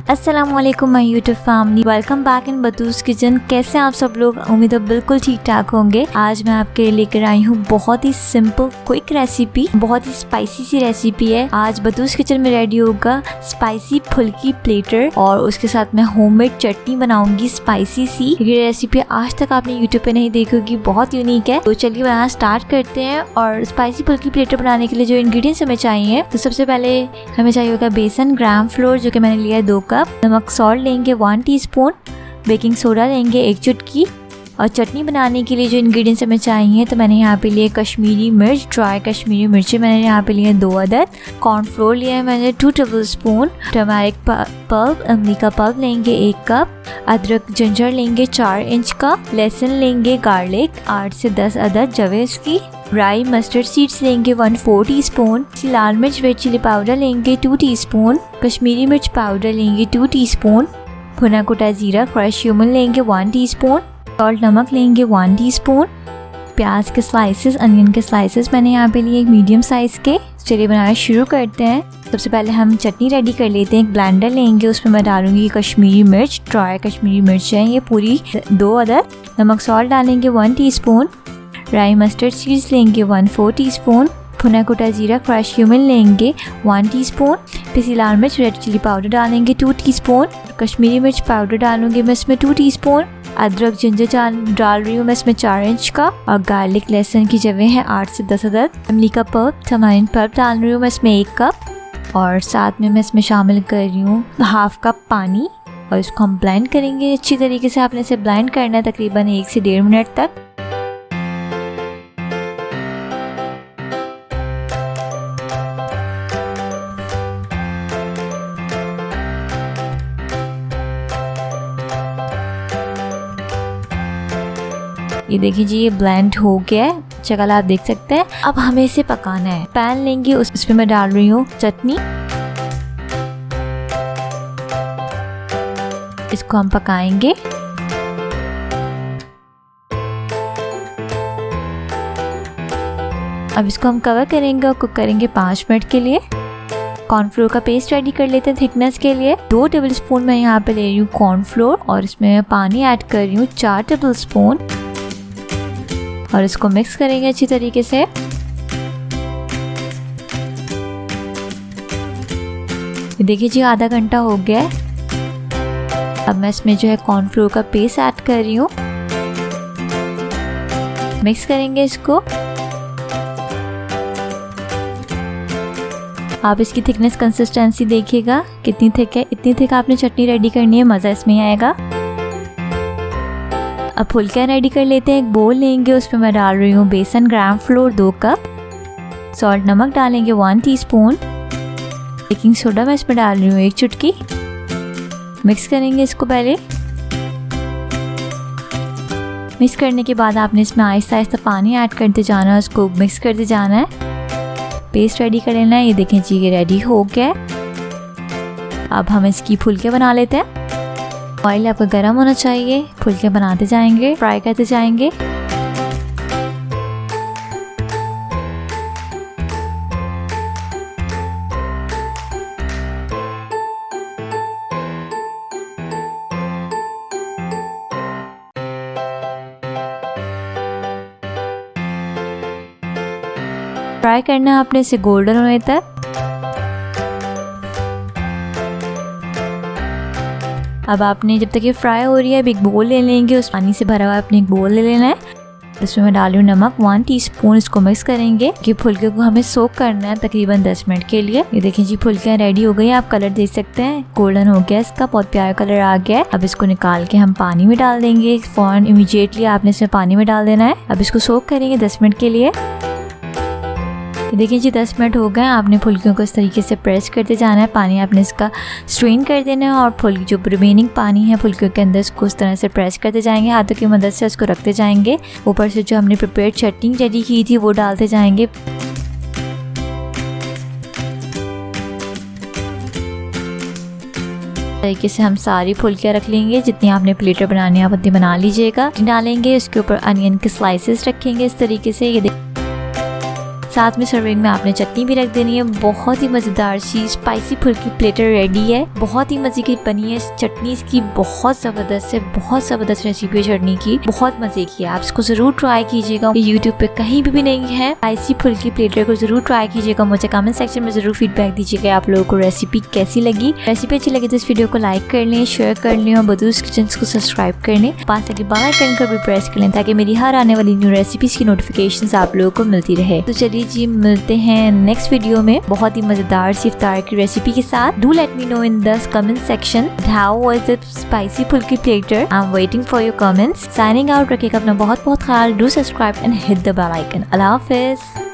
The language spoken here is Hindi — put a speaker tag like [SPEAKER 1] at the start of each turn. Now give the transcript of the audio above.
[SPEAKER 1] अस्सलामुअलैकुम my YouTube family, welcome back in Batool's kitchen. कैसे हैं आप सब लोग? उम्मीद है बिल्कुल ठीक ठाक होंगे। आज मैं आपके लिए लेकर आई हूँ बहुत ही सिंपल क्विक रेसिपी, बहुत ही स्पाइसी सी रेसिपी है। आज बतूल्स किचन में रेडी होगा स्पाइसी फुल्की प्लेटर और उसके साथ मैं होममेड चटनी बनाऊंगी स्पाइसी सी। ये रेसिपी आज तक आपने यूट्यूब पे नहीं देखी होगी, बहुत यूनिक है। तो चलिए बनाना स्टार्ट करते हैं। और स्पाइसी फुल्की प्लेटर बनाने के लिए जो इंग्रेडिएंट्स हमें चाहिए, तो सबसे पहले हमें चाहिए होगा बेसन, ग्राम फ्लोर जो कि मैंने लिया है 2 कप, नमक सॉल्ट लेंगे 1 टीस्पून, बेकिंग सोडा लेंगे 1 चुटकी। और चटनी बनाने के लिए जो इंग्रेडिएंट्स हमें चाहिए, तो मैंने यहाँ पे लिए कश्मीरी मिर्च, ड्राई कश्मीरी मिर्ची मैंने यहाँ पे लिए 2 अदद, कॉर्नफ्लोर लिया है मैंने 2 टेबलस्पून, टमारिक पल्प, इमली का पल्प लेंगे 1 कप, अदरक जिंजर लेंगे 4 इंच का, लहसुन लेंगे गार्लिक 8 से 10 अदद जवेस की, राई मस्टर्ड सीड्स लेंगे 1/4 टीस्पून, लाल मिर्च रेड चिली पाउडर लेंगे 2 टीस्पून, कश्मीरी मिर्च पाउडर लेंगे 2 टीस्पून, भुना कुटा जीरा क्रश क्यूमिन लेंगे 1 टीस्पून, सॉल्ट नमक लेंगे 1 टीस्पून, प्याज के स्लाइसेस, अनियन के स्लाइसेस मैंने यहाँ पे लिए एक मीडियम साइज़ के। चलिए बनाना शुरू करते हैं। सबसे पहले हम चटनी रेडी कर लेते हैं। एक ब्लेंडर लेंगे, उसमें मैं डालूंगी कश्मीरी मिर्च, ड्राई कश्मीरी मिर्च है ये पूरी 2 अदद, नमक सॉल्ट डालेंगे 1 टीस्पून, राई मस्टर्ड सीड्स लेंगे 1/4 टीस्पून, भुना कुटा जीरा क्रश क्यूमिन लेंगे 1 टीस्पून, पिसी लाल मिर्च रेड चिली पाउडर डालेंगे 2 टीस्पून, कश्मीरी मिर्च पाउडर डालूंगी मैं इसमें 2 टीस्पून, अदरक जिंजर डाल रही हूँ मैं इसमें 4 इंच का, और गार्लिक लहसुन की जगह है 8 से 10 अदद, इमली का पल्प, तमारिंद पल्प डाल रही हूँ मैं इसमें 1 कप, और साथ में मैं इसमें शामिल कर रही हूँ 1/2 कप पानी। और इसको हम ब्लेंड करेंगे अच्छी तरीके से। आपने इसे ब्लेंड करना है तकरीबन 1 से 1.5 मिनट तक। ये देखिए जी, ये ब्लेंड हो गया है, अच्छा कलर आप देख सकते हैं। अब हमें इसे पकाना है। पैन लेंगे, उसमें मैं डाल रही हूँ चटनी, इसको हम पकाएंगे। अब इसको हम कवर करेंगे और कुक करेंगे 5 मिनट के लिए। कॉर्नफ्लोर का पेस्ट रेडी कर लेते हैं थिकनेस के लिए। 2 टेबलस्पून मैं यहाँ पे ले रही हूँ कॉर्नफ्लोर, और इसमें मैं पानी ऐड कर रही हूँ 4 टेबलस्पून, और इसको मिक्स करेंगे अच्छी तरीके से। देखिए जी, आधा घंटा हो गया है। अब मैं इसमें जो है कॉर्नफ्लोर का पेस्ट ऐड कर रही हूँ, मिक्स करेंगे इसको। आप इसकी थिकनेस कंसिस्टेंसी देखिएगा कितनी थिक है, इतनी थिक आपने चटनी रेडी करनी है, मज़ा इसमें आएगा। अब फुल्कियाँ रेडी कर लेते हैं। एक बोल लेंगे, उसमें मैं डाल रही हूँ बेसन, ग्राम फ्लोर 2 कप, सॉल्ट नमक डालेंगे 1 टीस्पून, बेकिंग सोडा मैं इसमें डाल रही हूँ 1 चुटकी। मिक्स करेंगे इसको पहले। मिक्स करने के बाद आपने इसमें आहिस्ता आहिस्ता पानी ऐड करते जाना है, उसको मिक्स करते जाना है, पेस्ट रेडी कर लेना है। ये देखें जी, ये रेडी हो गया है। अब हम इसकी फुल्कियाँ बना लेते हैं। ऑयल आपका गर्म होना चाहिए, फुल्के बनाते जाएंगे, फ्राई करते जाएंगे। फ्राई करना है आपने इसे गोल्डन होने तक। अब आपने जब तक ये फ्राई हो रही है, अब एक बोल ले लेंगे, उस पानी से भरा हुआ अपने एक बोल ले लेना है। इसमें मैं डाल रही हूँ नमक 1 टीस्पून, इसको मिक्स करेंगे कि फुल्के को हमें सोक करना है तकरीबन 10 मिनट के लिए। ये देखिए जी, फुल्कियाँ रेडी हो गई। आप कलर देख सकते हैं, गोल्डन हो गया इसका, बहुत प्यारा कलर आ गया है। अब इसको निकाल के हम पानी में डाल देंगे। फौरन इमीडिएटली आपने इसमें पानी में डाल देना है। अब इसको सोक करेंगे 10 मिनट के लिए। देखिए जी, 10 मिनट हो गए। आपने फुल्कियों को इस तरीके से प्रेस करते जाना है, पानी आपने इसका स्ट्रेन कर देना है, और फुल्की जो रिमेनिंग पानी है फुल्कियों के अंदर, इसको उस तरह से प्रेस करते जाएंगे, हाथों की मदद से उसको रखते जाएंगे। ऊपर से जो हमने प्रिपेयर्ड चटनी रेडी की थी वो डालते जाएंगे। तरीके से हम सारी फुल्कियाँ रख लेंगे, जितनी आपने प्लेटर बनानी है आप उतनी बना लीजिएगा। डालेंगे, उसके ऊपर अनियन के स्लाइसेस रखेंगे इस तरीके से। ये साथ में सर्विंग में आपने चटनी भी रख देनी है। बहुत ही मजेदार सी स्पाइसी फुल्की प्लेटर रेडी है। बहुत ही मजे की बनी है चटनी, इसकी बहुत जबरदस्त है, बहुत जबरदस्त रेसिपी है चटनी की, बहुत मजे की है। आप इसको जरूर ट्राई कीजिएगा, यूट्यूब पे कहीं भी नहीं है। स्पाइसी फुल्की प्लेटर को जरूर ट्राई कीजिएगा। मुझे कमेंट सेक्शन में जरूर फीडबैक दीजिएगा आप लोगों को रेसिपी कैसी लगी। रेसिपी अच्छी लगी तो इस वीडियो को लाइक कर लें, शेयर कर लें और बतूल्स किचन को सब्सक्राइब कर लें। पास लगे बेल आइकन को भी प्रेस कर लें ताकि मेरी हर आने वाली न्यू रेसिपीज की नोटिफिकेशंस आप लोगों को मिलती रहे। तो चलिए जी, मिलते हैं नेक्स्ट वीडियो में बहुत ही मजेदार सी इफ्तार की रेसिपी के साथ। Do let me know in the comment section how was it spicy phulki platter. I am waiting for your comments. Signing out, रखिएगा अपना बहुत बहुत ख्याल। Do subscribe and hit the bell icon. अल्लाह हाफिज।